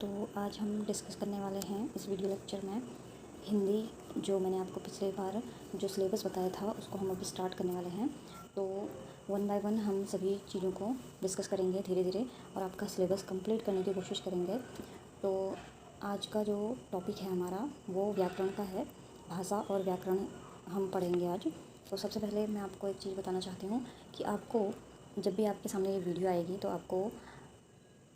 तो आज हम डिस्कस करने वाले हैं इस वीडियो लेक्चर में हिंदी। जो मैंने आपको पिछले बार जो सिलेबस बताया था उसको हम अभी स्टार्ट करने वाले हैं। तो वन बाय वन हम सभी चीज़ों को डिस्कस करेंगे धीरे धीरे और आपका सिलेबस कंप्लीट करने की कोशिश करेंगे। तो आज का जो टॉपिक है हमारा वो व्याकरण का है। भाषा और व्याकरण हम पढ़ेंगे आज। तो सबसे पहले मैं आपको एक चीज़ बताना चाहती हूँ कि आपको जब भी आपके सामने ये वीडियो आएगी तो आपको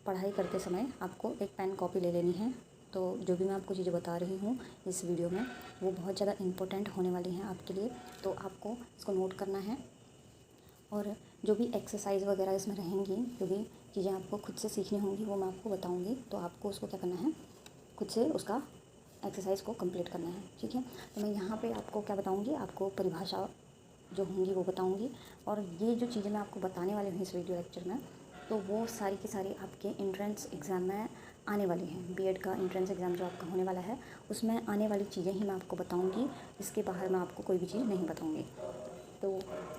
पढ़ाई करते समय आपको एक पेन कॉपी ले लेनी है। तो जो भी मैं आपको चीज़ें बता रही हूँ इस वीडियो में वो बहुत ज़्यादा इम्पोर्टेंट होने वाली हैं आपके लिए। तो आपको इसको नोट करना है और जो भी एक्सरसाइज वगैरह इसमें रहेंगी, जो भी चीज़ें आपको खुद से सीखनी होंगी वो मैं आपको बताऊँगी। तो आपको उसको क्या करना है, खुद से उसका एक्सरसाइज को कंप्लीट करना है, ठीक है। तो मैं यहाँ पे आपको क्या बताऊँगी, आपको परिभाषा जो होंगी वो बताऊँगी। और ये जो चीज़ें मैं आपको बताने वाली हूँ इस वीडियो लेक्चर में, तो वो सारी की सारी आपके एंट्रेंस एग्ज़ाम में आने वाली हैं। बीएड का एंट्रेंस एग्ज़ाम जो आपका होने वाला है उसमें आने वाली चीज़ें ही मैं आपको बताऊँगी। इसके बाहर मैं आपको कोई भी चीज़ नहीं बताऊँगी। तो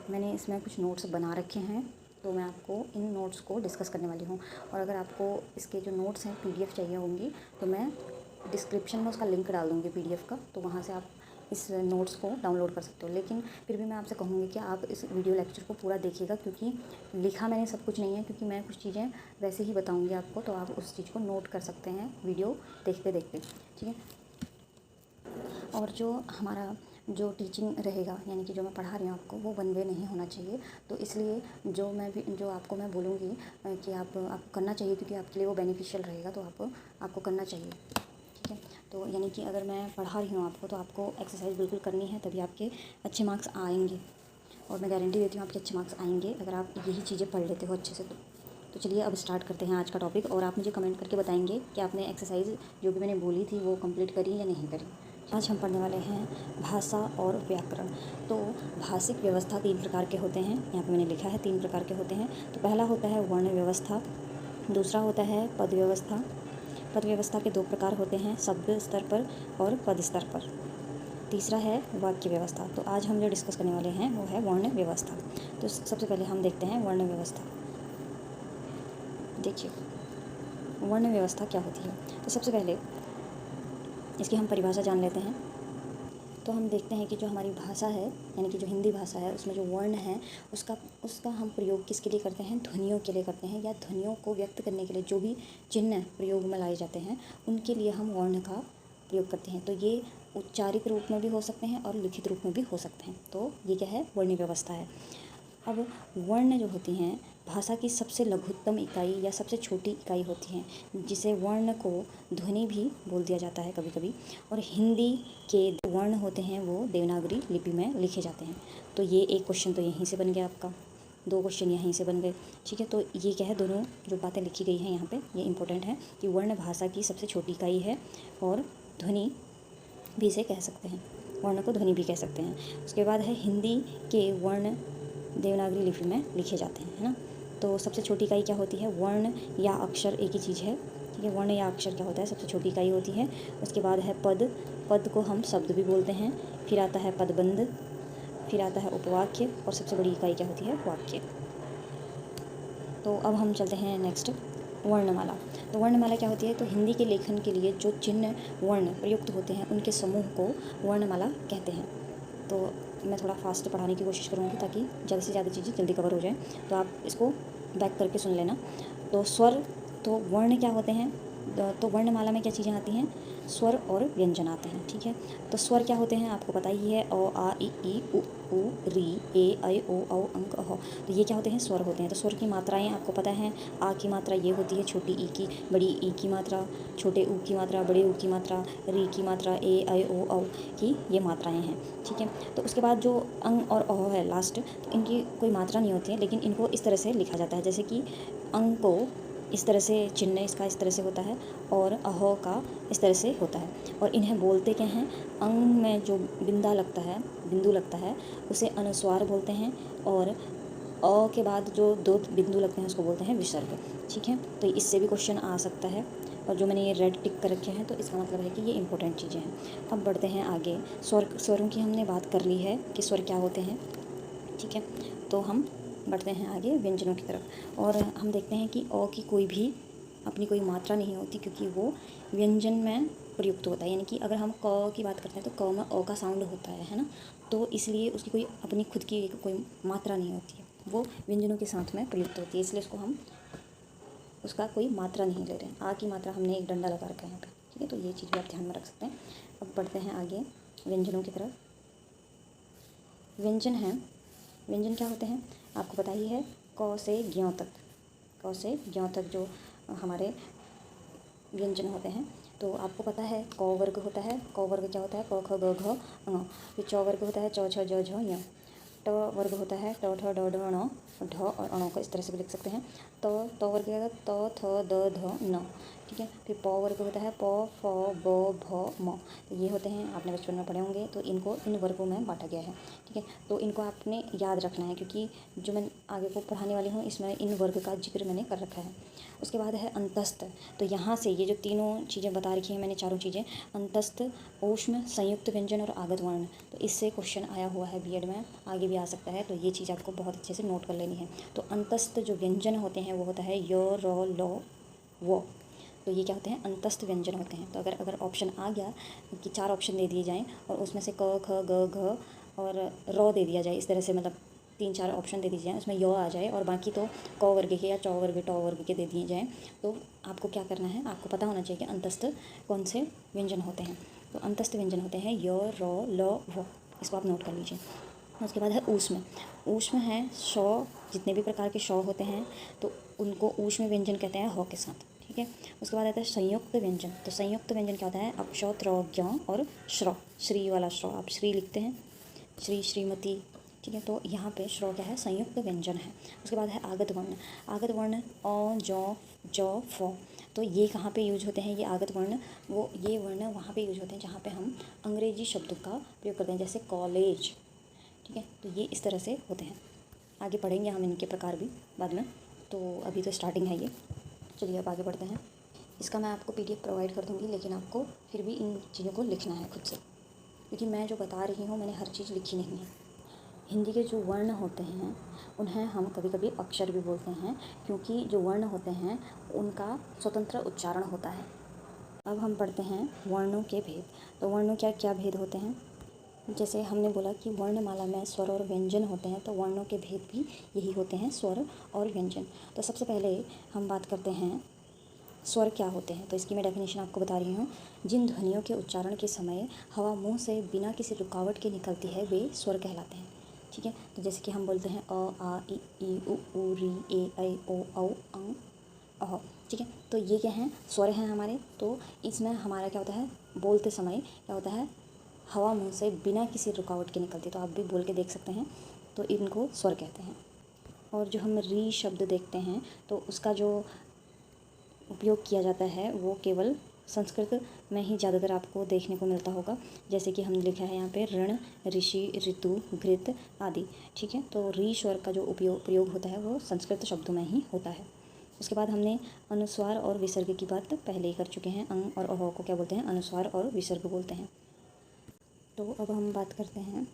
मैंने इसमें कुछ नोट्स बना रखे हैं, तो मैं आपको इन नोट्स को डिस्कस करने वाली हूँ। और अगर आपको इसके जो नोट्स हैं पीडीएफ चाहिए होंगी तो मैं डिस्क्रिप्शन में उसका लिंक डाल दूँगी पीडीएफ का, तो वहाँ से आप इस नोट्स को डाउनलोड कर सकते हो। लेकिन फिर भी मैं आपसे कहूँगी कि आप इस वीडियो लेक्चर को पूरा देखिएगा, क्योंकि लिखा मैंने सब कुछ नहीं है, क्योंकि मैं कुछ चीज़ें वैसे ही बताऊँगी आपको, तो आप उस चीज़ को नोट कर सकते हैं वीडियो देखते देखते, ठीक है। और जो हमारा जो टीचिंग रहेगा, यानी कि जो मैं पढ़ा रही हूँ आपको, वो वन वे नहीं होना चाहिए। तो इसलिए जो आपको मैं बोलूँगी कि आपको करना चाहिए, क्योंकि आपके लिए वो बेनिफिशियल रहेगा, तो आपको करना चाहिए, ठीक है। तो यानी कि अगर मैं पढ़ा रही हूँ आपको तो आपको एक्सरसाइज बिल्कुल करनी है, तभी आपके अच्छे मार्क्स आएंगे। और मैं गारंटी देती हूँ आपके अच्छे मार्क्स आएंगे अगर आप यही चीज़ें पढ़ लेते हो अच्छे से। तो चलिए अब स्टार्ट करते हैं आज का टॉपिक। और आप मुझे कमेंट करके बताएंगे कि आपने एक्सरसाइज जो भी मैंने बोली थी वो कंप्लीट करी या नहीं करी। आज हम पढ़ने वाले हैं भाषा और व्याकरण। तो भाषिक व्यवस्था 3 प्रकार के होते हैं, यहाँ पे मैंने लिखा है 3 प्रकार के होते हैं। तो पहला होता है वर्ण व्यवस्था, दूसरा होता है पद व्यवस्था। पद व्यवस्था के 2 प्रकार होते हैं, शब्द स्तर पर और पद स्तर पर। तीसरा है वाक्य व्यवस्था। तो आज हम जो डिस्कस करने वाले हैं वो है वर्ण व्यवस्था। तो सबसे पहले हम देखते हैं वर्ण व्यवस्था। देखिए वर्ण व्यवस्था क्या होती है। तो सबसे पहले इसकी हम परिभाषा जान लेते हैं। तो हम देखते हैं कि जो हमारी भाषा है, यानी कि जो हिंदी भाषा है, उसमें जो वर्ण है उसका हम प्रयोग किसके लिए करते हैं, ध्वनियों के लिए करते हैं, या ध्वनियों को व्यक्त करने के लिए जो भी चिन्ह प्रयोग में लाए जाते हैं उनके लिए हम वर्ण का प्रयोग करते हैं। तो ये उच्चारित रूप में भी हो सकते हैं और लिखित रूप में भी हो सकते हैं। तो ये क्या है, वर्ण व्यवस्था है। अब वर्ण जो होती हैं भाषा की सबसे लघुत्तम इकाई या सबसे छोटी इकाई होती हैं, जिसे वर्ण को ध्वनि भी बोल दिया जाता है कभी कभी। और हिंदी के वर्ण होते हैं वो देवनागरी लिपि में लिखे जाते हैं। तो ये एक क्वेश्चन तो यहीं से बन गया आपका, 2 क्वेश्चन यहीं से बन गए, ठीक है। तो ये क्या है, दोनों जो बातें लिखी गई हैं यहाँ पे ये इंपॉर्टेंट है कि वर्ण भाषा की सबसे छोटी इकाई है और ध्वनि भी इसे कह सकते हैं, वर्ण को ध्वनि भी कह सकते हैं। उसके बाद है हिंदी के वर्ण देवनागरी लिपि में लिखे जाते हैं, है ना। तो सबसे छोटी इकाई क्या होती है, वर्ण या अक्षर एक ही चीज़ है, ठीक है। वर्ण या अक्षर क्या होता है, सबसे छोटी इकाई होती है। उसके बाद है पद। पद को हम शब्द भी बोलते हैं। फिर आता है पदबंध, फिर आता है उपवाक्य, और सबसे बड़ी इकाई क्या होती है, वाक्य। तो अब हम चलते हैं नेक्स्ट, वर्णमाला। तो वर्णमाला क्या होती है, तो हिंदी के लेखन के लिए जो चिन्ह वर्ण प्रयुक्त होते हैं उनके समूह को वर्णमाला कहते हैं। तो मैं थोड़ा फास्ट पढ़ाने की कोशिश करूँगी ताकि ज़्यादा से ज़्यादा चीज़ें जल्दी कवर हो जाए। तो आप इसको बैक करके सुन लेना। तो स्वर, तो वर्ण क्या होते हैं, तो वर्णमाला में क्या चीज़ें आती हैं, स्वर और व्यंजन आते हैं, ठीक है। तो स्वर क्या होते हैं आपको पता ही है, अ आ इ ई उ ऊ री ए ऐ ओ औ अंक अह। तो ये क्या होते हैं, स्वर होते हैं। तो स्वर की मात्राएं आपको पता है, आ की मात्रा ये होती है छोटी ई की, बड़ी ई की मात्रा, छोटे ऊ की मात्रा, बड़े ऊ की मात्रा, री की मात्रा, ए ऐ ओ औ की ये मात्राएं हैं, ठीक है। तो उसके बाद जो अंग और अह है लास्ट, तो इनकी कोई मात्रा नहीं होती है, लेकिन इनको इस तरह से लिखा जाता है, जैसे कि अंग को इस तरह से, चिन्ह इसका इस तरह से होता है और अह का इस तरह से होता है। और इन्हें बोलते क्या हैं, अंग में जो बिंदा लगता है, बिंदु लगता है उसे अनुस्वार बोलते हैं, और अ के बाद जो 2 बिंदु लगते हैं उसको बोलते हैं विसर्ग, ठीक है। तो इससे भी क्वेश्चन आ सकता है। और जो मैंने ये रेड टिक कर रखे हैं तो इसका मतलब है कि ये इंपॉर्टेंट चीज़ें हैं। अब बढ़ते हैं आगे। स्वरों की हमने बात कर ली है कि स्वर क्या होते हैं, ठीक है। तो हम बढ़ते हैं आगे व्यंजनों की तरफ, और हम देखते हैं कि अ की कोई भी अपनी कोई मात्रा नहीं होती, क्योंकि वो व्यंजन में प्रयुक्त होता है। यानी कि अगर हम क की बात करते हैं तो क में अ का साउंड होता है ना, तो इसलिए उसकी कोई अपनी खुद की कोई मात्रा नहीं होती है, वो व्यंजनों के साथ में प्रयुक्त होती है, इसलिए इसको हम उसका कोई मात्रा नहीं ले रहे हैं। आ की मात्रा हमने एक डंडा लगा रखा है यहाँ पे, ठीक है। तो ये चीज़ भी आप ध्यान में रख सकते हैं। अब बढ़ते हैं आगे व्यंजनों की तरफ। व्यंजन हैं, व्यंजन क्या होते हैं आपको पता ही है, क से ज्ञ तक, क से ज्ञ तक जो हमारे व्यंजन होते हैं। तो आपको पता है क वर्ग होता है, क वर्ग क्या होता है, क ख ग घ ङ। फिर च वर्ग होता है च छ ज झ ञ। ट वर्ग होता है ट ठ ड ढ ण, ढ और अणों को इस तरह से भी लिख सकते हैं। त वर्ग क्या होता है त थ द ध न, ठीक है। फिर प वर्ग होता है प फ ब भ म। तो ये होते हैं, आपने बचपन में पढ़े होंगे, तो इनको इन वर्गों में बांटा गया है, ठीक है। तो इनको आपने याद रखना है, क्योंकि जो मैं आगे को पढ़ाने वाली हूँ इसमें इन वर्ग का जिक्र मैंने कर रखा है। उसके बाद है अंतस्थ। तो यहाँ से ये जो तीनों चीज़ें बता रखी हैं मैंने, चारों चीज़ें, अंतस्थ, ऊष्म, संयुक्त व्यंजन और आगत वर्ण, तो इससे क्वेश्चन आया हुआ है बीएड में, आगे भी आ सकता है, तो ये चीज़ आपको बहुत अच्छे से नोट कर लेनी है। तो अंतस्थ जो व्यंजन होते हैं वो होता है य र ल व। तो ये क्या होते हैं, अंतस्थ व्यंजन होते हैं। तो अगर ऑप्शन आ गया कि 4 ऑप्शन दे दिए जाएँ और उसमें से क ख ग घ और र दे दिया जाए, इस तरह से मतलब 3-4 ऑप्शन दे दिए जाएँ, उसमें य आ जाए और बाकी तो क वर्ग के या च वर्ग ट वर्ग के दे दिए जाएँ, तो आपको क्या करना है, आपको पता होना चाहिए कि अंतस्थ कौन से व्यंजन होते हैं। तो अंतस्थ व्यंजन होते हैं य र ल व, इसको आप नोट कर लीजिए। उसके बाद है ऊष्म। ऊष्म है श, जितने भी प्रकार के श होते हैं तो उनको ऊष्म व्यंजन कहते हैं ह के साथ, ठीक है। उसके बाद आता है संयुक्त व्यंजन। तो संयुक्त व्यंजन क्या होता है, अब श त्र ज्ञ और श्र, श्री वाला श्र, आप श्री लिखते हैं, श्री श्रीमती, ठीक है। तो यहाँ पे श्र क्या है, संयुक्त व्यंजन है। उसके बाद है आगत वर्ण। आगत वर्ण अ ज ज फ। तो ये कहाँ पे यूज होते हैं, ये आगत वर्ण, वो ये वर्ण वहाँ पे यूज होते हैं जहाँ पे हम अंग्रेजी शब्दों का प्रयोग करते हैं, जैसे कॉलेज, ठीक है। तो ये इस तरह से होते हैं, आगे पढ़ेंगे हम इनके प्रकार भी बाद में, तो अभी तो स्टार्टिंग है ये। चलिए अब आगे बढ़ते हैं। इसका मैं आपको पीडीएफ प्रोवाइड कर दूँगी, लेकिन आपको फिर भी इन चीज़ों को लिखना है खुद से, क्योंकि मैं जो बता रही हूँ मैंने हर चीज़ लिखी नहीं है। हिंदी के जो वर्ण होते हैं उन्हें हम कभी कभी अक्षर भी बोलते हैं, क्योंकि जो वर्ण होते हैं उनका स्वतंत्र उच्चारण होता है। अब हम पढ़ते हैं वर्णों के भेद। तो वर्णों क्या क्या भेद होते हैं, जैसे हमने बोला कि वर्णमाला में स्वर और व्यंजन होते हैं, तो वर्णों के भेद भी यही होते हैं, स्वर और व्यंजन। तो सबसे पहले हम बात करते हैं स्वर क्या होते हैं। तो इसकी मैं डेफिनेशन आपको बता रही हूँ। जिन ध्वनियों के उच्चारण के समय हवा मुंह से बिना किसी रुकावट के निकलती है वे स्वर कहलाते हैं, ठीक है। तो जैसे कि हम बोलते हैं अ आ इ ई उ री ए ऐ ओ औ अं अह, ठीक है। तो ये क्या हैं, स्वर हैं हमारे। तो इसमें हमारा क्या होता है, बोलते समय क्या होता है, हवा मुंह से बिना किसी रुकावट के निकलती है। तो आप भी बोल के देख सकते हैं, तो इनको स्वर कहते हैं। और जो हम री शब्द देखते हैं तो उसका जो उपयोग किया जाता है वो केवल संस्कृत में ही ज़्यादातर आपको देखने को मिलता होगा। जैसे कि हमने लिखा है यहाँ पे ऋण, ऋषि, ऋतु, घृत आदि, ठीक है। तो री स्वर का जो प्रयोग होता है वो संस्कृत शब्दों में ही होता है। उसके बाद हमने अनुस्वार और विसर्ग की बात पहले ही कर चुके हैं। अंग और अह को क्या बोलते हैं, अनुस्वार और विसर्ग बोलते हैं। तो अब हम बात करते हैं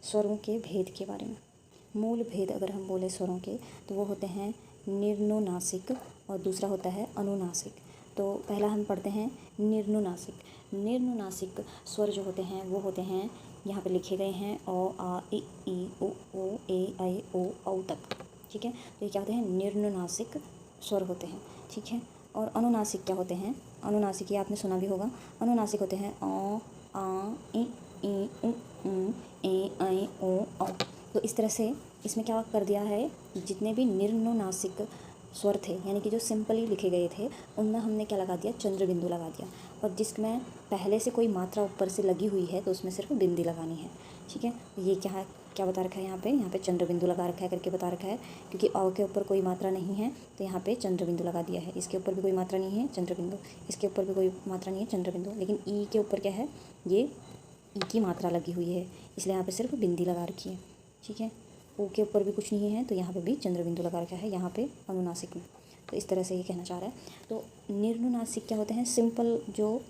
स्वरों के भेद के बारे में। मूल भेद अगर हम बोले स्वरों के, तो वो होते हैं निर्नुनासिक और दूसरा होता है अनुनासिक। तो पहला हम पढ़ते हैं निर्नुनासिक। निर्नुनासिक स्वर जो होते हैं वो होते हैं, यहाँ पे लिखे गए हैं अ आ इ ई उ ए ऐ ओ औ तक, ठीक है। तो ये क्या होते हैं, निर्नुनासिक स्वर होते हैं, ठीक है। और अनुनासिक क्या होते हैं, अनुनासिक ये आपने सुना भी होगा। अनुनासिक होते हैं अ आ इ उ ए ऐ ओ औ। तो इस तरह से इसमें क्या कर दिया है, जितने भी निर्नुनासिक स्वर थे यानी कि जो सिंपली लिखे गए थे उनमें हमने क्या लगा दिया, चंद्र बिंदु लगा दिया। और जिसमें पहले से कोई मात्रा ऊपर से लगी हुई है तो उसमें सिर्फ बिंदी लगानी है, ठीक है। ये क्या बता रखा है यहाँ पे चंद्र बिंदु लगा रखा है करके बता रखा है, क्योंकि अ के ऊपर कोई मात्रा नहीं है तो यहाँ पे चंद्र बिंदु लगा दिया है। इसके ऊपर भी कोई मात्रा नहीं है, चंद्र बिंदु, इसके ऊपर भी कोई मात्रा नहीं है, चंद्र बिंदु। लेकिन ई के ऊपर क्या है, ये ई की मात्रा लगी हुई है, इसलिए यहाँ पे सिर्फ बिंदी लगा रखी है, ठीक है। ओ के ऊपर भी कुछ नहीं है तो यहाँ पे भी चंद्र बिंदु लगा रखा है, यहाँ पे अनुनासिक में। तो इस तरह से ये कहना चाह रहा है। तो निर्नुनासिक क्या होते हैं, सिंपल जो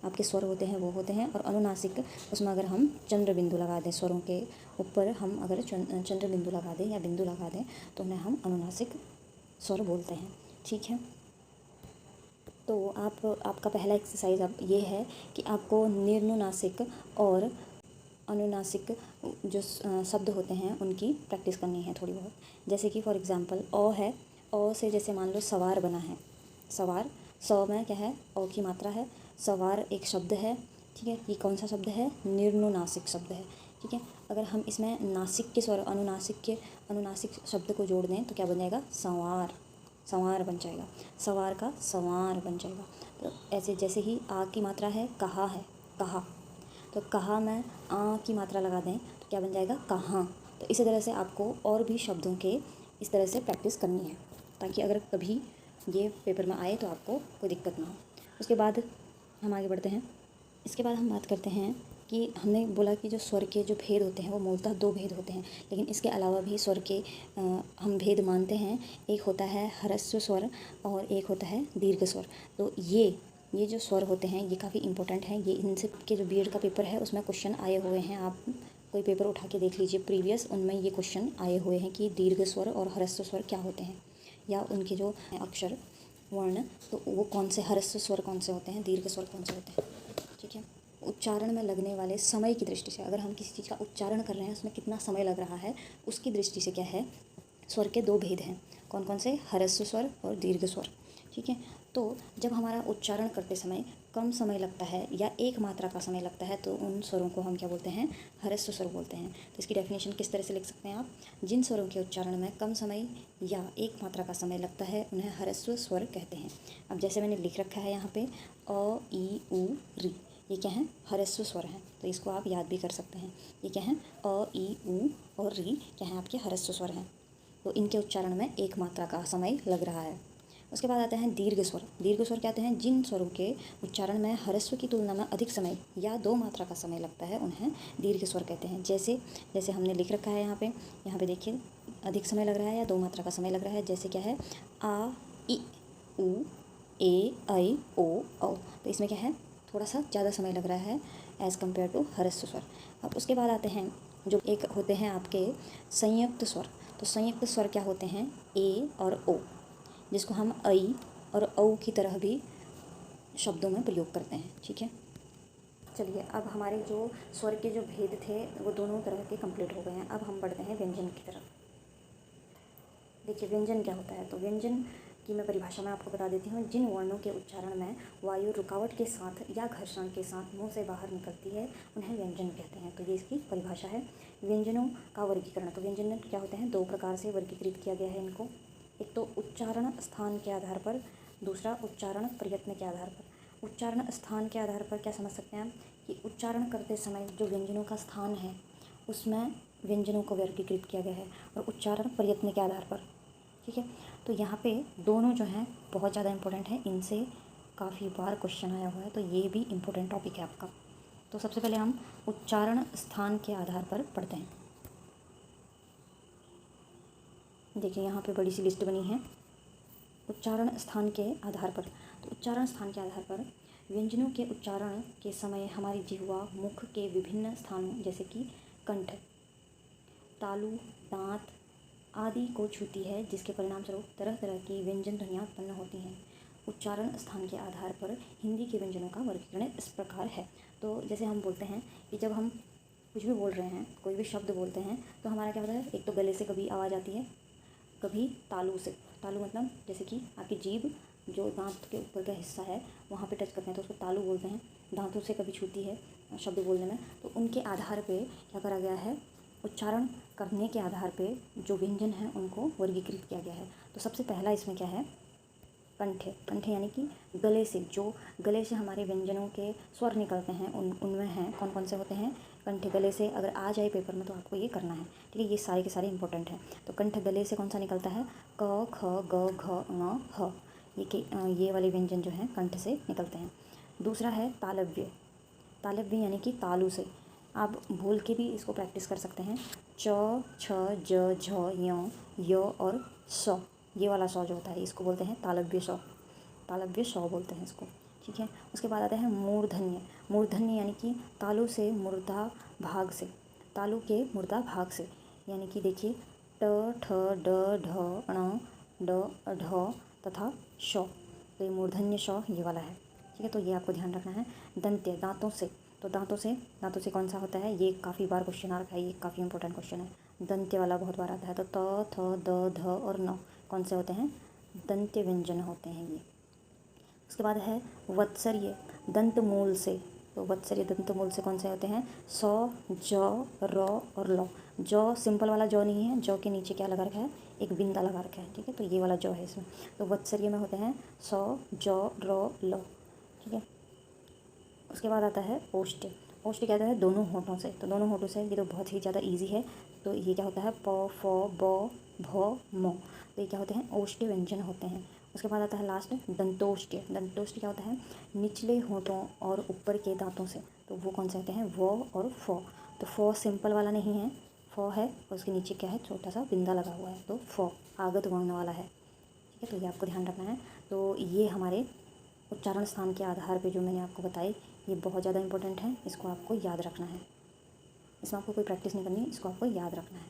आपके स्वर होते हैं वो होते हैं। और अनुनासिक, उसमें अगर हम चंद्र बिंदु लगा दें, स्वरों के ऊपर हम अगर चंद्र बिंदु लगा दें या बिंदु लगा दें तो उन्हें हम अनुनासिक स्वर बोलते हैं, ठीक है। तो आपका पहला एक्सरसाइज अब ये है कि आपको निम्नासिक और अनुनासिक जो शब्द होते हैं उनकी प्रैक्टिस करनी है थोड़ी बहुत। जैसे कि फॉर एग्जांपल अ है, अ से जैसे मान लो सवार बना है, सवार, स में क्या है, अ की मात्रा है, सवार एक शब्द है, ठीक है। ये कौन सा शब्द है, निम्नासिक शब्द है, ठीक है। अगर हम इसमें नासिक के स्वर अनुनासिक शब्द को जोड़ दें तो क्या बन जाएगा, संवार, संवार बन जाएगा, सवार का संवार बन जाएगा। तो ऐसे जैसे ही आ की मात्रा है, कहा है, कहा, तो कहा में आ की मात्रा लगा दें तो क्या बन जाएगा, कहाँ। तो इसी तरह से आपको और भी शब्दों के इस तरह से प्रैक्टिस करनी है, ताकि अगर कभी ये पेपर में आए तो आपको कोई दिक्कत ना हो। उसके बाद हम आगे बढ़ते हैं। इसके बाद हम बात करते हैं कि हमने बोला कि जो स्वर के जो भेद होते हैं वो मूलतः 2 भेद होते हैं, लेकिन इसके अलावा भी स्वर के हम भेद मानते हैं। एक होता है ह्रस्व स्वर और एक होता है दीर्घ स्वर। तो ये जो स्वर होते हैं ये काफ़ी इंपॉर्टेंट हैं। ये इनसे के जो बीएड का पेपर है उसमें क्वेश्चन आए हुए हैं, आप कोई पेपर उठा के देख लीजिए प्रीवियस, उनमें ये क्वेश्चन आए हुए हैं कि दीर्घ स्वर और ह्रस्व स्वर क्या होते हैं, या उनके जो अक्षर वर्ण तो वो कौन से, ह्रस्व स्वर कौन से होते हैं, दीर्घ स्वर कौन से होते हैं, ठीक है। उच्चारण में लगने वाले समय की दृष्टि से, अगर हम किसी चीज़ का उच्चारण कर रहे हैं उसमें कितना समय लग रहा है, उसकी दृष्टि से क्या है, स्वर के 2 भेद हैं। कौन कौन से, ह्रस्व स्वर और दीर्घ स्वर, ठीक है। तो जब हमारा उच्चारण करते समय कम समय लगता है या एक मात्रा का समय लगता है तो उन स्वरों को हम क्या बोलते हैं, ह्रस्व स्वर बोलते हैं। तो इसकी डेफिनेशन किस तरह से लिख सकते हैं आप, जिन स्वरों के उच्चारण में कम समय या एक मात्रा का समय लगता है उन्हें ह्रस्व स्वर कहते हैं। अब जैसे मैंने लिख रखा है यहाँ पे अ, ई, उ, री, ये क्या है, ह्रस्व स्वर हैं, तो इसको आप याद भी कर सकते हैं। ये क्या है, अ, ई, उ और री क्या है, आपके ह्रस्व स्वर हैं, तो इनके उच्चारण में एक मात्रा का समय लग रहा है। उसके बाद आते हैं दीर्घ स्वर। दीर्घ स्वर कहते हैं जिन स्वरों के उच्चारण में ह्रस्व की तुलना में अधिक समय या 2 मात्रा का समय लगता है उन्हें दीर्घ स्वर कहते हैं। जैसे जैसे हमने लिख रखा है यहाँ पे देखिए, अधिक समय लग रहा है या 2 मात्रा का समय लग रहा है। जैसे क्या है, आ, इ, उ, ए, ऐ, ओ, औ, तो इसमें क्या है, थोड़ा सा ज़्यादा समय लग रहा है एज़ कम्पेयर टू ह्रस्व स्वर। अब उसके बाद आते हैं जो एक होते हैं आपके संयुक्त स्वर। तो संयुक्त स्वर क्या होते हैं, ए और ओ, जिसको हम ऐ और औ की तरह भी शब्दों में प्रयोग करते हैं, ठीक है। चलिए अब हमारे जो स्वर के जो भेद थे वो दोनों तरह के कंप्लीट हो गए हैं। अब हम बढ़ते हैं व्यंजन की तरफ। देखिए व्यंजन क्या होता है, तो व्यंजन की मैं परिभाषा में आपको बता देती हूँ। जिन वर्णों के उच्चारण में वायु रुकावट के साथ या घर्षण के साथ मुंह से बाहर निकलती है उन्हें व्यंजन कहते हैं। तो ये इसकी परिभाषा है। व्यंजनों का वर्गीकरण, तो व्यंजन क्या होते हैं, 2 प्रकार से वर्गीकृत किया गया है इनको। एक तो उच्चारण स्थान के आधार पर, दूसरा उच्चारण प्रयत्न के आधार पर। उच्चारण स्थान के आधार पर क्या समझ सकते हैं हम, कि उच्चारण करते समय जो व्यंजनों का स्थान है उसमें व्यंजनों को वर्गीकृत किया गया है, और उच्चारण प्रयत्न के आधार पर, ठीक है। तो यहाँ पे दोनों जो हैं बहुत ज़्यादा इंपॉर्टेंट है, इनसे काफ़ी बार क्वेश्चन आया हुआ है, तो ये भी इम्पोर्टेंट टॉपिक है आपका। तो सबसे पहले हम उच्चारण स्थान के आधार पर पढ़ते हैं। देखिए यहाँ पे बड़ी सी लिस्ट बनी है उच्चारण स्थान के आधार पर। तो उच्चारण स्थान के आधार पर व्यंजनों के उच्चारण के समय हमारी जिह्वा मुख के विभिन्न स्थानों जैसे कि कंठ, तालु, दांत आदि को छूती है, जिसके परिणाम स्वरूप तरह तरह की व्यंजन ध्वनियाँ उत्पन्न होती हैं। उच्चारण स्थान के आधार पर हिंदी के व्यंजनों का वर्गीकरण इस प्रकार है। तो जैसे हम बोलते हैं कि जब हम कुछ भी बोल रहे हैं, कोई भी शब्द बोलते हैं, तो हमारा क्या होता है, एक तो गले से कभी आवाज़ आती है, कभी तालू से। तालू मतलब जैसे कि आपकी जीभ जो दांत के ऊपर का हिस्सा है वहाँ पे टच करते हैं तो उसको तालू बोलते हैं। दांतों से कभी छूती है शब्द बोलने में, तो उनके आधार पे क्या करा गया है, उच्चारण करने के आधार पे जो व्यंजन हैं उनको वर्गीकृत किया गया है। तो सबसे पहला इसमें क्या है, कंठे। कंठे यानी कि गले से, जो गले से हमारे व्यंजनों के स्वर निकलते हैं उनमें हैं, कौन कौन से होते हैं, कंठ गले से। अगर आ जाए पेपर में तो आपको ये करना है, ठीक है। ये सारे के सारे इंपॉर्टेंट हैं। तो कंठ गले से कौन सा निकलता है, क, ख, ग, घ, ङ, ह, ये वाले व्यंजन जो हैं कंठ से निकलते हैं। दूसरा है तालव्य। तालव्य यानी कि तालु से। आप भूल के भी इसको प्रैक्टिस कर सकते हैं। च, छ, ज, झ, य और स, ये वाला सौ जो होता है इसको बोलते हैं तालव्य सौ। तालव्य सौ बोलते हैं इसको, ठीक है। उसके बाद आता है मूर्धन्य। मूर्धन्य यानी कि तालु से मूर्धा भाग से, तालु के मूर्धा भाग से, यानी कि देखिए ट, ठ, ड, ढ, ण, ड, ढ तथा श, तो ये मूर्धन्य श ये वाला है, ठीक है। तो ये आपको ध्यान रखना है। दंत्य, दांतों से, तो दांतों से कौन सा होता है, ये काफ़ी बार क्वेश्चन आ रखा है, ये काफ़ी इंपॉर्टेंट क्वेश्चन है। दंत्य वाला बहुत बार आता है। तो त, थ, द, ध और न कौन से होते हैं, दंत्य व्यंजन होते हैं ये। उसके बाद है वत्सर्य, दंत मूल से, तो वत्सर्य दंत मूल से कौन से होते हैं, सौ, ज, र और ल। जौ सिंपल वाला जौ नहीं है, जौ के नीचे क्या लगा रखा है, एक बिंदा लगा रखा है, ठीक है। तो ये वाला जौ है इसमें। तो वत्सर्य में होते हैं सौ, ज, र, ल, ठीक है। उसके बाद आता है ओष्ठ्य। ओष्ठ्य क्या होता है, दोनों होठों से, तो दोनों होठों से ये तो बहुत ही ज़्यादा ईजी है। तो ये क्या होता है, प, फ, ब, भ, म। तो ये क्या होते हैं, ओष्ठ्य व्यंजन होते हैं। उसके बाद आता है लास्ट दंतोष्ठ्य। दंतोष्ठ्य क्या होता है, निचले होठों और ऊपर के दांतों से, तो वो कौन से होते हैं, व और फ। तो फ सिंपल वाला नहीं है, फ है और उसके नीचे क्या है, छोटा सा बिंदा लगा हुआ है, तो फ आगत वर्ण वाला है, ठीक है। तो ये आपको ध्यान रखना है। तो ये हमारे उच्चारण स्थान के आधार पे जो मैंने आपको बताई, ये बहुत ज़्यादा इंपॉर्टेंट है, इसको आपको याद रखना है। इसमें आपको कोई प्रैक्टिस नहीं करनी है, इसको आपको याद रखना है।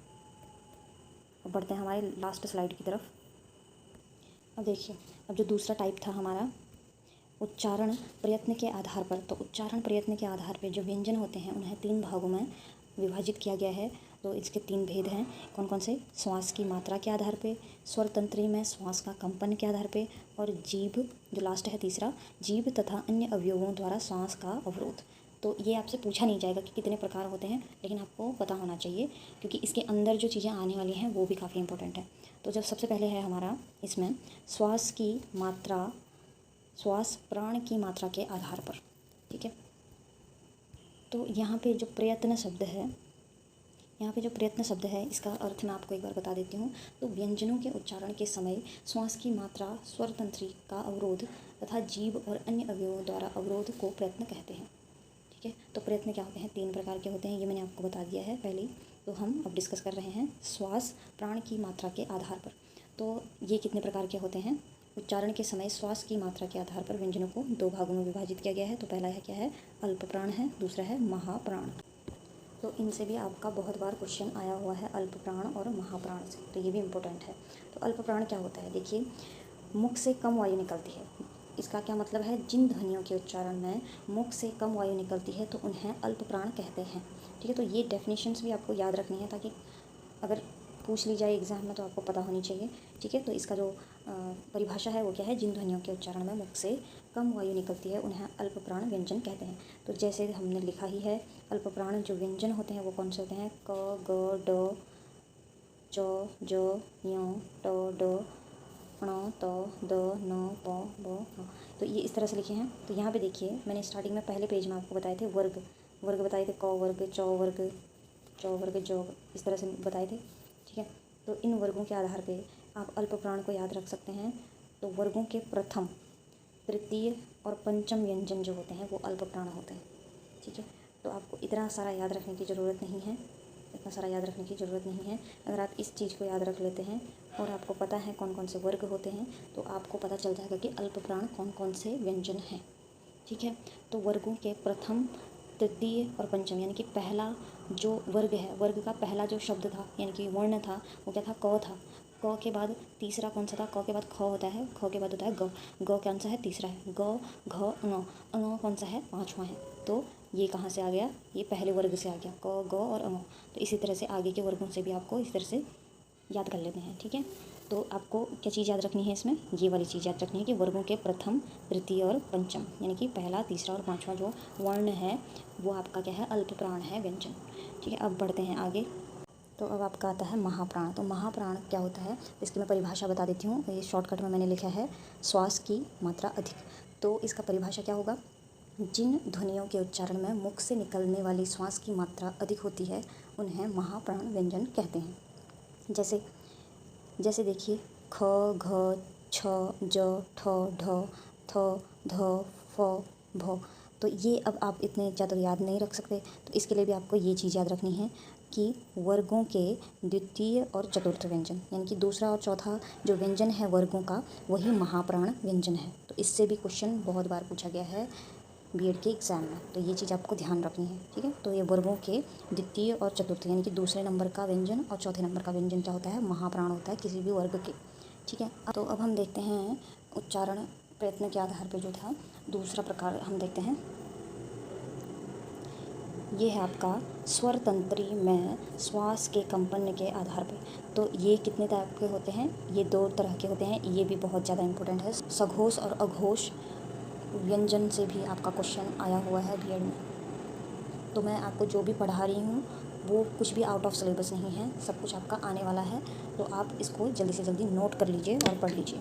अब बढ़ते हैं हमारे लास्ट स्लाइड की तरफ। अब देखिए, अब जो दूसरा टाइप था हमारा उच्चारण प्रयत्न के आधार पर, तो उच्चारण प्रयत्न के आधार पर जो व्यंजन होते हैं उन्हें 3 भागों में विभाजित किया गया है। तो इसके 3 भेद हैं, कौन कौन से, श्वास की मात्रा के आधार पे, स्वर तंत्री में श्वास का कंपन के आधार पे, और जीभ जो लास्ट है तीसरा, जीभ तथा अन्य अवयवों द्वारा श्वास का अवरोध। तो ये आपसे पूछा नहीं जाएगा कि कितने प्रकार होते हैं, लेकिन आपको पता होना चाहिए क्योंकि इसके अंदर जो चीज़ें आने वाली हैं वो भी काफ़ी इंपॉर्टेंट है। तो जब सबसे पहले है हमारा इसमें श्वास की मात्रा, श्वास प्राण की मात्रा के आधार पर, ठीक है। तो यहाँ पे जो प्रयत्न शब्द है, यहाँ पे जो प्रयत्न शब्द है इसका अर्थ मैं आपको एक बार बता देती हूँ। तो व्यंजनों के उच्चारण के समय श्वास की मात्रा, स्वर तंत्री का अवरोध तथा जीभ और अन्य अवयवों द्वारा अवरोध को प्रयत्न कहते हैं, ठीक है। तो प्रयत्न क्या होते हैं, 3 प्रकार के होते हैं, ये मैंने आपको बता दिया है पहले ही। तो हम अब डिस्कस कर रहे हैं श्वास प्राण की मात्रा के आधार पर। तो ये कितने प्रकार के होते हैं, उच्चारण के समय श्वास की मात्रा के आधार पर व्यंजनों को 2 भागों में विभाजित किया गया है। तो पहला है क्या है, अल्प प्राण है, दूसरा है महाप्राण। तो इनसे भी आपका बहुत बार क्वेश्चन आया हुआ है, अल्प प्राण और महाप्राण से, तो ये भी इम्पोर्टेंट है। तो अल्प प्राण क्या होता है, देखिए, मुख से कम वायु निकलती है। इसका क्या मतलब है, जिन ध्वनियों के उच्चारण में मुख से कम वायु निकलती है तो उन्हें अल्प प्राण कहते हैं, ठीक है। तो ये डेफिनेशंस भी आपको याद रखनी है ताकि अगर पूछ ली जाए एग्ज़ाम में तो आपको पता होनी चाहिए, ठीक है। तो इसका जो परिभाषा है वो क्या है, जिन ध्वनियों के उच्चारण में मुख से कम वायु निकलती है उन्हें अल्प प्राण व्यंजन कहते हैं। तो जैसे हमने लिखा ही है, अल्प प्राण जो व्यंजन होते हैं वो कौन से होते हैं, क, ग, ड, च, ज, य, ट, ड, ण, त, द, न, प, ब, ण। तो ये इस तरह से लिखे हैं। तो यहाँ पे देखिए, मैंने स्टार्टिंग में पहले पेज में आपको बताए थे वर्ग, वर्ग बताए थे, क वर्ग, च वर्ग, ज, इस तरह से बताए थे, ठीक है। तो इन वर्गों के आधार पे आप अल्प प्राण को याद रख सकते हैं। तो वर्गों के प्रथम, तृतीय और पंचम व्यंजन जो होते हैं वो अल्प प्राण होते हैं, ठीक है। तो आपको इतना सारा याद रखने की ज़रूरत नहीं है, इतना सारा याद रखने की ज़रूरत नहीं है। अगर आप इस चीज़ को याद रख लेते हैं और आपको पता है कौन कौन से वर्ग होते हैं, तो आपको पता चल जाएगा कि अल्प प्राण कौन कौन से व्यंजन हैं, ठीक है। तो वर्गों के प्रथम, तृतीय और पंचम, यानी कि पहला जो वर्ग है, वर्ग का पहला जो शब्द था यानी कि वर्ण था वो क्या था, क था। क के बाद तीसरा कौन सा था, क के बाद ख होता है, ख के बाद होता है ग, ग कौन सा है, तीसरा है, ग, घ, ङ, ङ कौन सा है, पाँचवा है। तो ये कहाँ से आ गया, ये पहले वर्ग से आ गया, क, ग और ङ। तो इसी तरह से आगे के वर्गों से भी आपको इस तरह से याद कर लेते हैं, ठीक है। तो आपको क्या चीज़ याद रखनी है इसमें, ये वाली चीज़ याद रखनी है कि वर्गों के प्रथम, तृतीय और पंचम, यानी कि पहला, तीसरा और पांचवा जो वर्ण है वो आपका क्या है, अल्प प्राण है व्यंजन, ठीक है। अब बढ़ते हैं आगे। तो अब आपका आता है महाप्राण। तो महाप्राण क्या होता है, इसकी मैं परिभाषा बता देती हूँ। ये शॉर्टकट में मैंने लिखा है, श्वास की मात्रा अधिक। तो इसका परिभाषा क्या होगा, जिन ध्वनियों के उच्चारण में मुख से निकलने वाली श्वास की मात्रा अधिक होती है उन्हें महाप्राण व्यंजन कहते हैं। जैसे देखिए, ख, घ, छ, ज, ठ, ढ, थ, ध, फ, भ। तो ये अब आप इतने ज़्यादा याद नहीं रख सकते, तो इसके लिए भी आपको ये चीज़ याद रखनी है कि वर्गों के द्वितीय और चतुर्थ व्यंजन, यानी कि दूसरा और चौथा जो व्यंजन है वर्गों का, वही महाप्राण व्यंजन है। तो इससे भी क्वेश्चन बहुत बार पूछा गया है बीएड के एग्ज़ाम में, तो ये चीज़ आपको ध्यान रखनी है, ठीक है। तो ये वर्गों के द्वितीय और चतुर्थ, यानी कि दूसरे नंबर का व्यंजन और चौथे नंबर का व्यंजन क्या होता है, महाप्राण होता है किसी भी वर्ग के, ठीक है। तो अब हम देखते हैं उच्चारण प्रयत्न के आधार पे जो था दूसरा प्रकार हम देखते हैं। ये है आपका स्वर तंत्री में श्वास के कंपन के आधार पे। तो ये कितने टाइप के होते हैं? ये 2 तरह के होते हैं। ये भी बहुत ज़्यादा इम्पोर्टेंट है। सघोष और अघोष व्यंजन से भी आपका क्वेश्चन आया हुआ है बीएड में। तो मैं आपको जो भी पढ़ा रही हूँ वो कुछ भी आउट ऑफ सिलेबस नहीं है, सब कुछ आपका आने वाला है। तो आप इसको जल्दी से जल्दी नोट कर लीजिए और पढ़ लीजिए।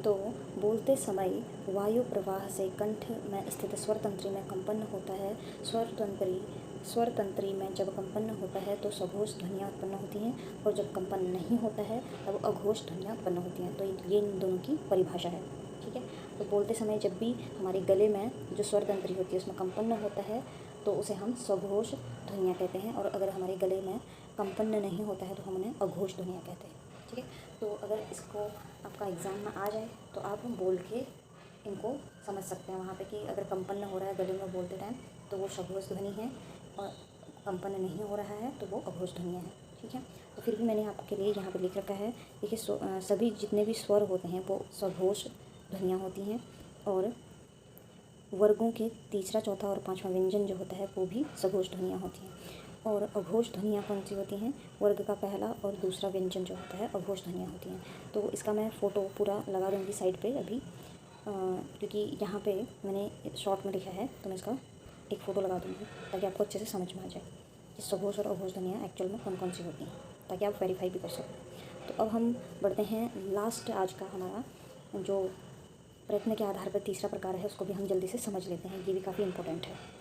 तो बोलते समय वायु प्रवाह से कंठ में स्थित स्वर तंत्री में कंपन होता है। स्वर तंत्री में जब कंपन होता है तो सघोष ध्वनियाँ उत्पन्न होती हैं, और जब कंपन नहीं होता है तब अघोष ध्वनियाँ उत्पन्न होती हैं। तो ये इन दोनों की परिभाषा है, ठीक है। तो बोलते समय जब भी हमारे गले में जो स्वर तंत्री होती है उसमें कंपन होता है तो उसे हम सघोष ध्वनियाँ कहते हैं, और अगर हमारे गले में कंपन नहीं होता है तो हम उन्हें अघोष ध्वनियाँ कहते हैं, ठीक है। तो अगर इसको आपका एग्ज़ाम में आ जाए तो आप बोल के इनको समझ सकते हैं वहाँ पे कि अगर कंपन हो रहा है गले में बोलते टाइम तो वो सघोष ध्वनि है, और कंपन नहीं हो रहा है तो वो अघोष ध्वनियाँ हैं, ठीक है। तो फिर भी मैंने आपके लिए यहाँ पे लिख रखा है, देखिए सभी जितने भी स्वर होते हैं वो सघोष ध्वनियाँ होती हैं, और वर्गों के तीसरा, चौथा और पाँचवा व्यंजन जो होता है वो भी सघोष ध्वनियाँ होती हैं। और अघोष ध्वनियाँ कौन सी होती हैं? वर्ग का पहला और दूसरा व्यंजन जो होता है अघोष ध्वनियाँ होती हैं। तो इसका मैं फ़ोटो पूरा लगा दूँगी साइड पे अभी, क्योंकि यहाँ पे मैंने शॉर्ट में लिखा है तो मैं इसका एक फ़ोटो लगा दूँगी ताकि आपको अच्छे से समझ में आ जाए कि सघोष और अघोष ध्वनियाँ एक्चुअल में कौन कौन सी होती हैं, ताकि आप वेरीफाई भी कर सकें। तो अब हम बढ़ते हैं लास्ट, आज का हमारा जो प्रयत्न के आधार पर तीसरा प्रकार है उसको भी हम जल्दी से समझ लेते हैं, ये भी काफ़ी इम्पोर्टेंट है।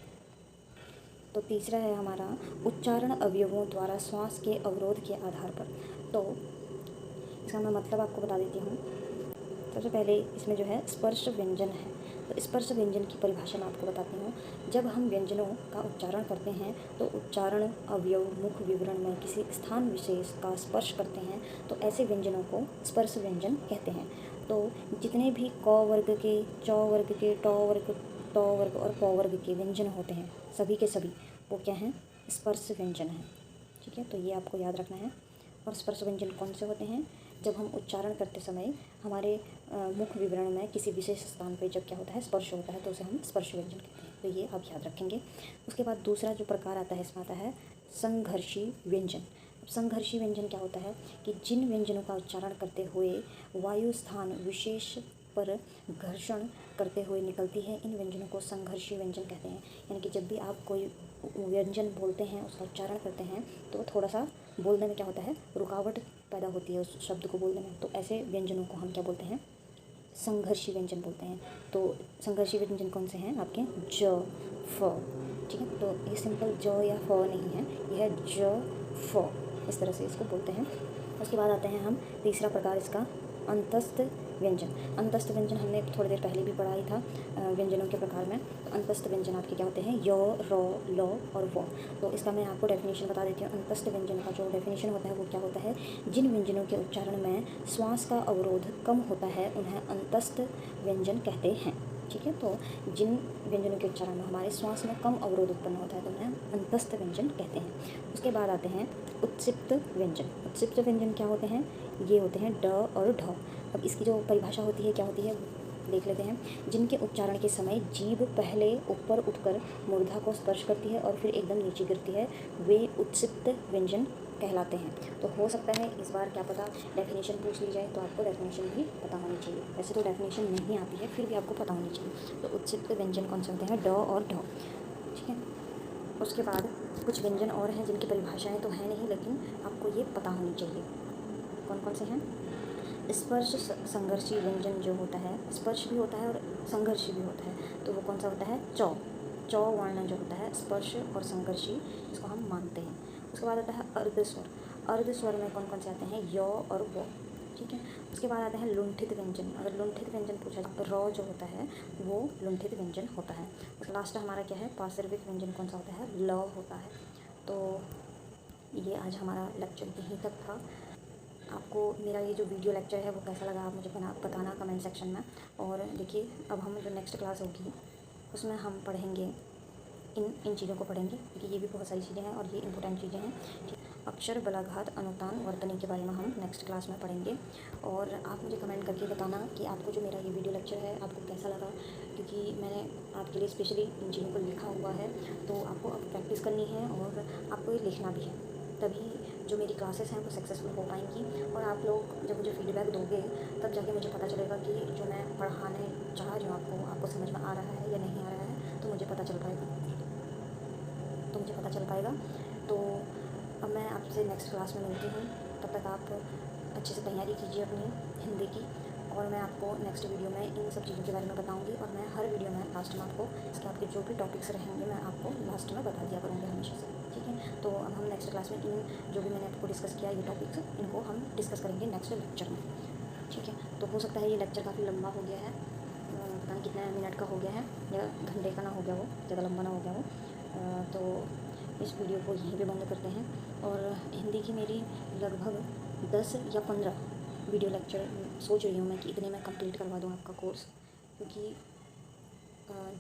तो तीसरा है हमारा उच्चारण अवयवों द्वारा श्वास के अवरोध के आधार पर। तो इसका मैं मतलब आपको बता देती हूँ। सबसे पहले इसमें जो है स्पर्श व्यंजन है। तो स्पर्श व्यंजन की परिभाषा मैं आपको बताती हूँ। जब हम व्यंजनों का उच्चारण करते हैं तो उच्चारण अवयव मुख विवरण में किसी स्थान विशेष का स्पर्श करते हैं तो ऐसे व्यंजनों को स्पर्श व्यंजन कहते हैं। तो जितने भी क वर्ग के, च वर्ग के, ट वर्ग, ट वर्ग और प वर्ग के व्यंजन होते हैं सभी के सभी वो क्या हैं? स्पर्श व्यंजन हैं, ठीक है। तो ये आपको याद रखना है। और स्पर्श व्यंजन कौन से होते हैं? जब हम उच्चारण करते समय हमारे मुख विवरण में किसी विशेष स्थान पे जब क्या होता है? स्पर्श होता है तो उसे हम स्पर्श व्यंजन कहते हैं। तो ये आप याद रखेंगे। उसके बाद दूसरा जो प्रकार आता है इसमें आता है संघर्षी व्यंजन। संघर्षी व्यंजन क्या होता है कि जिन व्यंजनों का उच्चारण करते हुए वायु स्थान विशेष पर घर्षण करते हुए निकलती है, इन व्यंजनों को संघर्षी व्यंजन कहते हैं। यानी कि जब भी आप कोई व्यंजन बोलते हैं, उसका उच्चारण करते हैं तो थोड़ा सा बोलने में क्या होता है? रुकावट पैदा होती है उस शब्द को बोलने में। तो ऐसे व्यंजनों को हम क्या बोलते हैं? संघर्षी व्यंजन बोलते हैं। तो संघर्षी व्यंजन कौन से हैं? आपके ज, फ, ठीक है। तो ये सिंपल ज या फ नहीं है, यह है ज, फ, इस तरह से इसको बोलते हैं। उसके बाद आते हैं हम तीसरा प्रकार इसका अंतस्थ व्यंजन। अंतस्थ व्यंजन हमने थोड़ी देर पहले भी पढ़ा ही था व्यंजनों के प्रकार में। तो अंतस्थ व्यंजन आपके क्या होते हैं? य, र, ल और व। तो इसका मैं आपको डेफिनेशन बता देती हूँ। अंतस्थ व्यंजन का जो डेफिनेशन होता है वो क्या होता है? जिन व्यंजनों के उच्चारण में श्वास का अवरोध कम होता है उन्हें अंतस्थ व्यंजन कहते हैं, ठीक है। तो जिन व्यंजनों के उच्चारण में हमारे श्वास में कम अवरोध उत्पन्न होता है तो उन्हें अंतस्थ व्यंजन कहते हैं। उसके बाद आते हैं उत्सिप्त व्यंजन। उत्सिप्त व्यंजन क्या होते हैं? ये होते हैं ड और ढ। अब इसकी जो परिभाषा होती है क्या होती है देख लेते हैं। जिनके उच्चारण के समय जीभ पहले ऊपर उठकर मूर्धा को स्पर्श करती है और फिर एकदम नीचे गिरती है, वे उत्सिप्त व्यंजन कहलाते हैं। तो हो सकता है इस बार क्या पता डेफिनेशन पूछ ली जाए तो आपको डेफिनेशन भी पता होनी चाहिए। वैसे तो डेफिनेशन नहीं आती है फिर भी आपको पता होनी चाहिए। तो उत्सिप्त व्यंजन कौन से होते हैं? ड और ढ, ठीक है। उसके बाद कुछ व्यंजन और हैं जिनकी परिभाषाएं तो हैं नहीं, लेकिन आपको ये पता होनी चाहिए। कौन कौन से हैं? स्पर्श संघर्षी व्यंजन जो होता है, स्पर्श भी होता है और संघर्षी भी होता है। तो वो कौन सा होता है? च, च वर्ण जो होता है स्पर्श और संघर्षी, इसको हम मानते हैं। उसके बाद आता है अर्धस्वर। अर्धस्वर में कौन कौन से आते हैं? य और व, ठीक है। उसके बाद आता है लुंठित व्यंजन। अगर लुंठित व्यंजन पूछा जाए र जो होता है वो लुंठित व्यंजन होता है। और लास्ट हमारा क्या है? पार्श्विक व्यंजन कौन सा होता है? ल होता है। तो ये आज हमारा लेक्चर यहीं तक था। आपको मेरा ये जो वीडियो लेक्चर है वो कैसा लगा आप मुझे बताना कमेंट सेक्शन में। और देखिए अब हम जो नेक्स्ट क्लास होगी उसमें हम पढ़ेंगे इन चीज़ों को पढ़ेंगे, क्योंकि ये भी बहुत सारी चीज़ें हैं और ये इंपॉर्टेंट चीज़ें हैं। अक्षर, बलाघात, अनुतान, वर्तनी के बारे में हम नेक्स्ट क्लास में पढ़ेंगे। और आप मुझे कमेंट करके बताना कि आपको जो मेरा ये वीडियो लेक्चर है आपको कैसा लगा, क्योंकि मैंने आपके लिए स्पेशली इन चीज़ों को लिखा हुआ है। तो आपको अब प्रैक्टिस करनी है और आपको ये लिखना भी है, तभी जो मेरी क्लासेस हैं वो सक्सेसफुल हो पाएंगी। और आप लोग जब मुझे फीडबैक दोगे तब जाके मुझे पता चलेगा कि जो मैं पढ़ाने चाह रही हूँ आपको समझ में आ रहा है या नहीं आ रहा है, तो मुझे पता चल पाएगा। तो अब मैं आपसे नेक्स्ट क्लास में मिलती हूँ। तब तक आप अच्छे से तैयारी कीजिए अपनी हिंदी की, और मैं आपको नेक्स्ट वीडियो में इन सब चीज़ों के बारे में बताऊँगी। और मैं हर वीडियो में लास्ट में आपको इसके आपके जो भी टॉपिक्स रहेंगे मैं आपको लास्ट में बता दिया करूँगी हमेशा से, ठीक है। तो अब हम नेक्स्ट क्लास में इन जो भी मैंने आपको डिस्कस किया ये टॉपिक्स, इनको हम डिस्कस करेंगे नेक्स्ट लेक्चर में, ठीक है। तो हो सकता है ये लेक्चर काफ़ी लंबा हो गया है, पता नहीं कितने मिनट का हो गया है, या घंटे का ना हो गया वो, ज़्यादा लंबा ना हो गया वो। तो इस वीडियो को यहीं पे बंद करते हैं। और हिंदी की मेरी लगभग 10 या 15 वीडियो लेक्चर सोच रही हूँ मैं कि इतने में कंप्लीट करवा दूँ आपका कोर्स, क्योंकि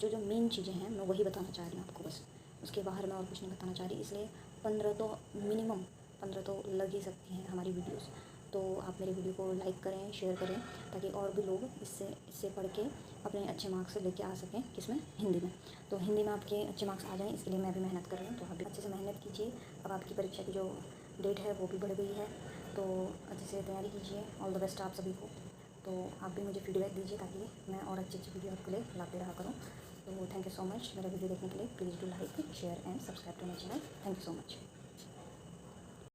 जो मेन चीज़ें हैं मैं वही बताना चाह रही हूँ आपको, बस उसके बाहर मैं और कुछ नहीं बताना चाह रही। इसलिए 15 तो मिनिमम 15 तो लग ही सकती हैं हमारी वीडियोस। तो आप मेरे वीडियो को लाइक करें, शेयर करें, ताकि और भी लोग इससे पढ़ के अपने अच्छे मार्क्स लेके आ सकें, किसमें, हिंदी में। तो हिंदी में आपके अच्छे मार्क्स आ जाएं, इसके लिए मैं भी मेहनत कर रही हूँ। तो आप भी अच्छे से मेहनत कीजिए। अब आपकी परीक्षा की जो डेट है वो भी बढ़ गई है, तो अच्छे से तैयारी कीजिए। ऑल द बेस्ट आप सभी को। तो आप भी मुझे फीडबैक दीजिए ताकि मैं और अच्छी वीडियो आपके लिए लाते रहा करूँ। तो थैंक यू सो मच मेरा वीडियो देखने के लिए। Please do like, share and subscribe to my channel. Thank you so much.